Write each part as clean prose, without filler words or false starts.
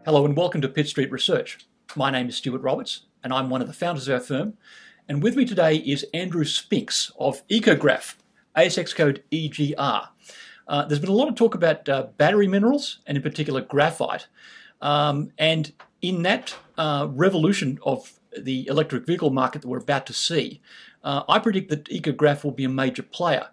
Hello and welcome to Pitt Street Research. My name is Stuart Roberts and I'm one of the founders of our firm. And with me today is Andrew Spinks of EcoGraf, ASX code EGR. There's been a lot of talk about battery minerals and in particular graphite. And in that revolution of the electric vehicle market that we're about to see, I predict that EcoGraf will be a major player.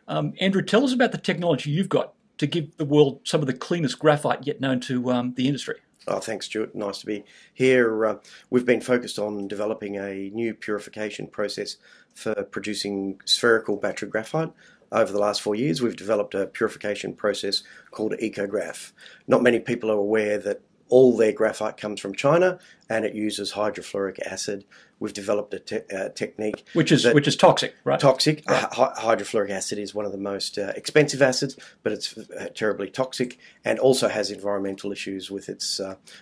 Andrew, tell us about the technology you've got to give the world some of the cleanest graphite yet known to the industry. Oh, thanks, Stuart. Nice to be here. We've been focused on developing a new purification process for producing spherical battery graphite. Over the last 4 years, we've developed a purification process called EcoGraf. Not many people are aware that all their graphite comes from China and it uses hydrofluoric acid. We've developed a technique which is toxic, right? Toxic. Right. Hydrofluoric acid is one of the most expensive acids, but it's terribly toxic and also has environmental issues with its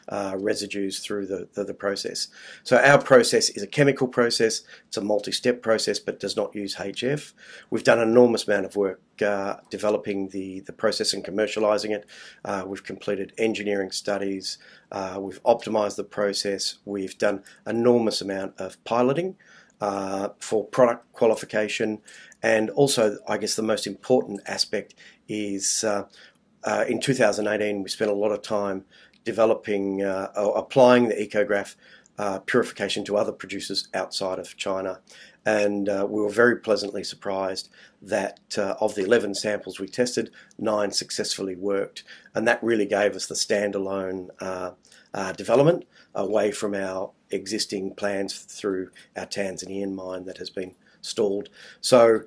residues through the process. So our process is a chemical process. It's a multi-step process, but does not use HF. We've done an enormous amount of work developing the process and commercializing it. We've completed engineering studies. We've optimized the process. We've done an enormous amount of piloting for product qualification, and also I guess the most important aspect is in 2018 we spent a lot of time developing or applying the EcoGraf purification to other producers outside of China, and we were very pleasantly surprised that of the 11 samples we tested, 9 successfully worked, and that really gave us the standalone development away from our existing plans through our Tanzanian mine that has been stalled. So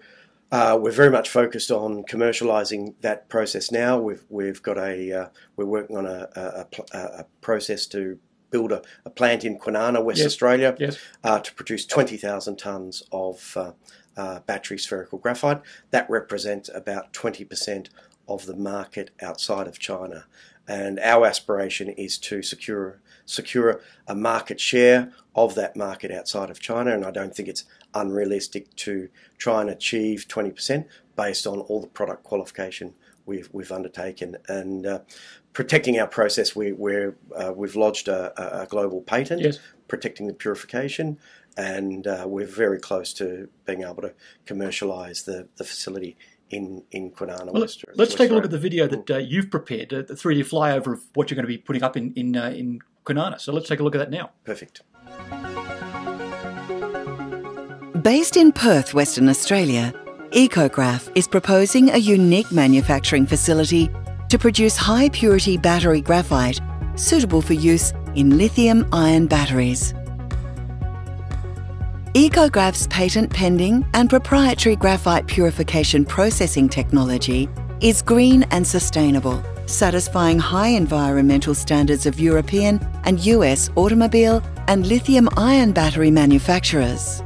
we're very much focused on commercializing that process now. We're working on a process to build a plant in Kwinana, West Australia, to produce 20,000 tonnes of battery spherical graphite. That represents about 20% of the market outside of China. And our aspiration is to secure a market share of that market outside of China, and I don't think it's unrealistic to try and achieve 20% based on all the product qualification we've undertaken. And protecting our process, we've lodged a global patent protecting the purification, and we're very close to being able to commercialise the facility in Kwinana. Well, let's take a look at the video that you've prepared, the 3D flyover of what you're going to be putting up in Kwinana. So let's take a look at that now. Perfect. Based in Perth, Western Australia, EcoGraf is proposing a unique manufacturing facility to produce high-purity battery graphite suitable for use in lithium-ion batteries. EcoGraf's patent-pending and proprietary graphite purification processing technology is green and sustainable, satisfying high environmental standards of European and US automobile and lithium-ion battery manufacturers.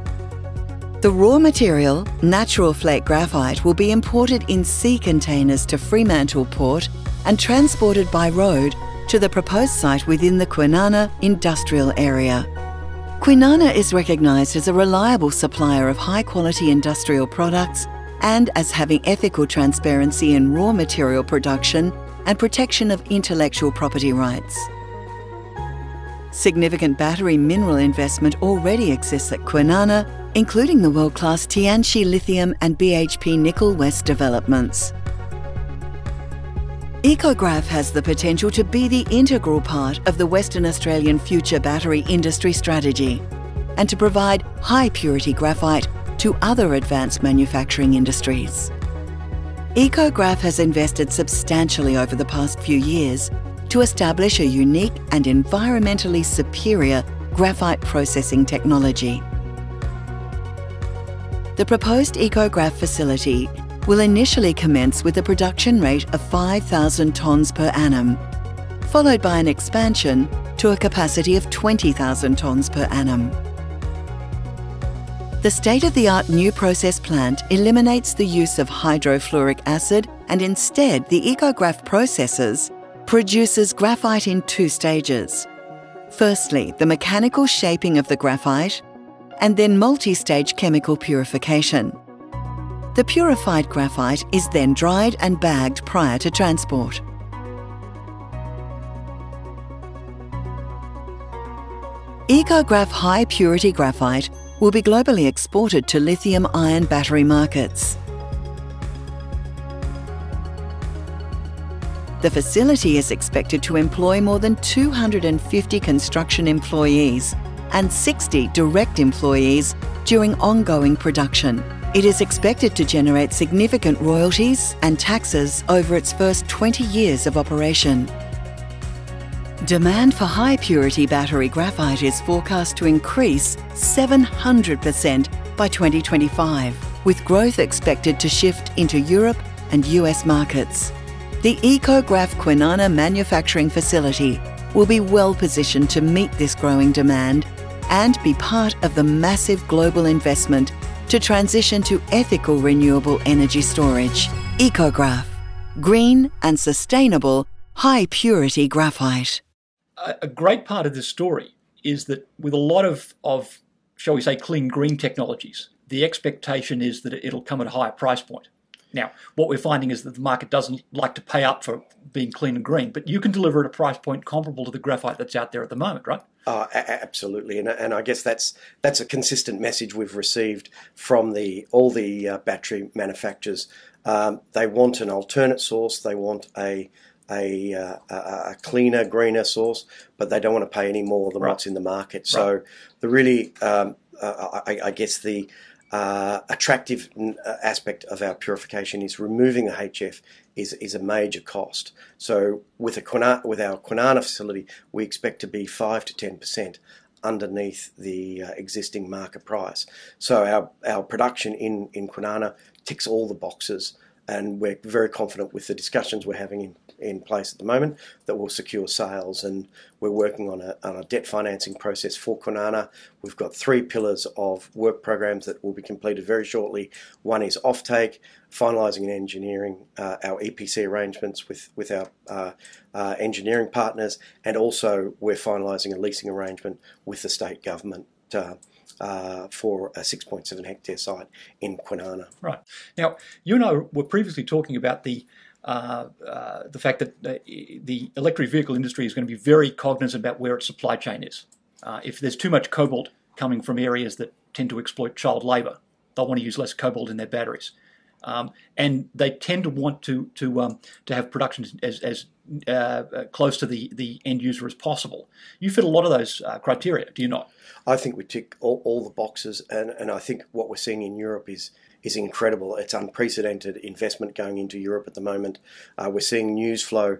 The raw material, natural flake graphite, will be imported in sea containers to Fremantle Port and transported by road to the proposed site within the Kwinana industrial area. Kwinana is recognised as a reliable supplier of high-quality industrial products and as having ethical transparency in raw material production and protection of intellectual property rights. Significant battery mineral investment already exists at Kwinana, including the world-class Tianqi Lithium and BHP Nickel West developments. EcoGraf has the potential to be the integral part of the Western Australian future battery industry strategy and to provide high-purity graphite to other advanced manufacturing industries. EcoGraf has invested substantially over the past few years to establish a unique and environmentally superior graphite processing technology. The proposed EcoGraf facility will initially commence with a production rate of 5,000 tonnes per annum, followed by an expansion to a capacity of 20,000 tonnes per annum. The state-of-the-art new process plant eliminates the use of hydrofluoric acid and instead the EcoGraf processes produces graphite in 2 stages. Firstly, the mechanical shaping of the graphite, and then multi-stage chemical purification. The purified graphite is then dried and bagged prior to transport. EcoGraf high-purity graphite will be globally exported to lithium-ion battery markets. The facility is expected to employ more than 250 construction employees and 60 direct employees during ongoing production. It is expected to generate significant royalties and taxes over its first 20 years of operation. Demand for high-purity battery graphite is forecast to increase 700% by 2025, with growth expected to shift into Europe and US markets. The EcoGraf Kwinana manufacturing facility will be well positioned to meet this growing demand and be part of the massive global investment to transition to ethical renewable energy storage. EcoGraf, green and sustainable high-purity graphite. A great part of this story is that with a lot of, shall we say, clean green technologies, the expectation is that it'll come at a higher price point. Now, what we're finding is that the market doesn't like to pay up for being clean and green, but you can deliver at a price point comparable to the graphite that's out there at the moment, right? Absolutely, and I guess that's a consistent message we've received from all the battery manufacturers. They want an alternate source. They want a cleaner, greener source, but they don't want to pay any more than what's in the market. So the really, I guess the attractive aspect of our purification is removing the HF is a major cost. So with our Kwinana facility, we expect to be 5 to 10% underneath the existing market price. So our production in Kwinana ticks all the boxes, and we're very confident with the discussions we're having in place at the moment that we'll secure sales, and we're working on a debt financing process for Kwinana. We've got 3 pillars of work programs that will be completed very shortly. One is offtake, finalising and engineering our EPC arrangements with our engineering partners, and also we're finalising a leasing arrangement with the state government for a 6.7 hectare site in Kwinana. Right. Now, you and I were previously talking about the fact that the electric vehicle industry is going to be very cognizant about where its supply chain is. If there's too much cobalt coming from areas that tend to exploit child labour, they'll want to use less cobalt in their batteries. And they tend to want to have production as close to the end user as possible. You fit a lot of those criteria, do you not? I think we tick all the boxes, and I think what we're seeing in Europe is incredible. It's unprecedented investment going into Europe at the moment. We're seeing news flow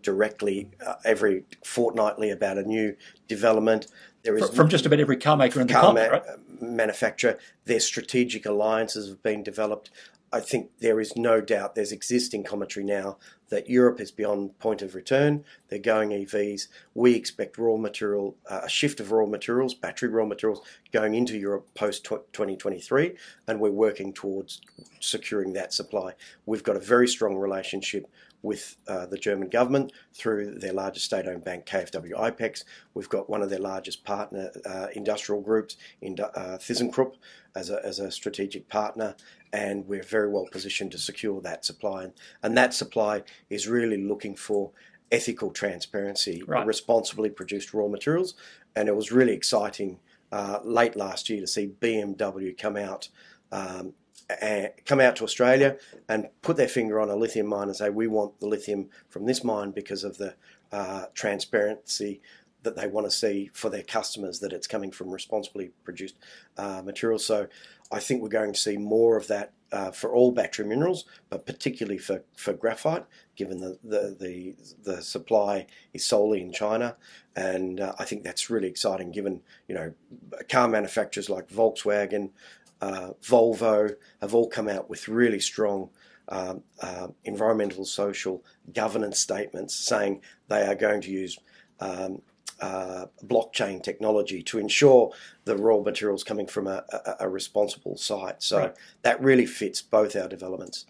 directly every fortnightly about a new development. There is from just about every car maker in the continent, right? Manufacturer. Their strategic alliances have been developed. I think there is no doubt, there's existing commentary now that Europe is beyond point of return. They're going EVs. We expect raw material, a shift of raw materials, battery raw materials, going into Europe post-2023, and we're working towards securing that supply. We've got a very strong relationship with the German government through their largest state-owned bank, KfW IPEX. We've got one of their largest partner industrial groups, ThyssenKrupp, as a strategic partner, and we're very well positioned to secure that supply. And that supply is really looking for ethical transparency, responsibly produced raw materials. And it was really exciting late last year to see BMW come out to Australia and put their finger on a lithium mine and say, we want the lithium from this mine because of the transparency that they want to see for their customers, that it's coming from responsibly produced materials. So I think we're going to see more of that for all battery minerals, but particularly for graphite, given the supply is solely in China. And I think that's really exciting, given, you know, car manufacturers like Volkswagen, Volvo have all come out with really strong environmental, social governance statements saying they are going to use blockchain technology to ensure the raw materials coming from a responsible site. So that really fits both our developments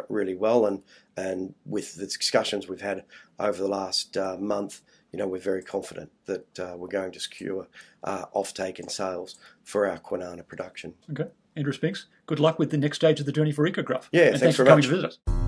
really well. And with the discussions we've had over the last month, you know, we're very confident that we're going to secure offtake and sales for our Kwinana production. Okay. Andrew Spinks, good luck with the next stage of the journey for EcoGraf. Yeah, and thanks for very coming much. to visit us.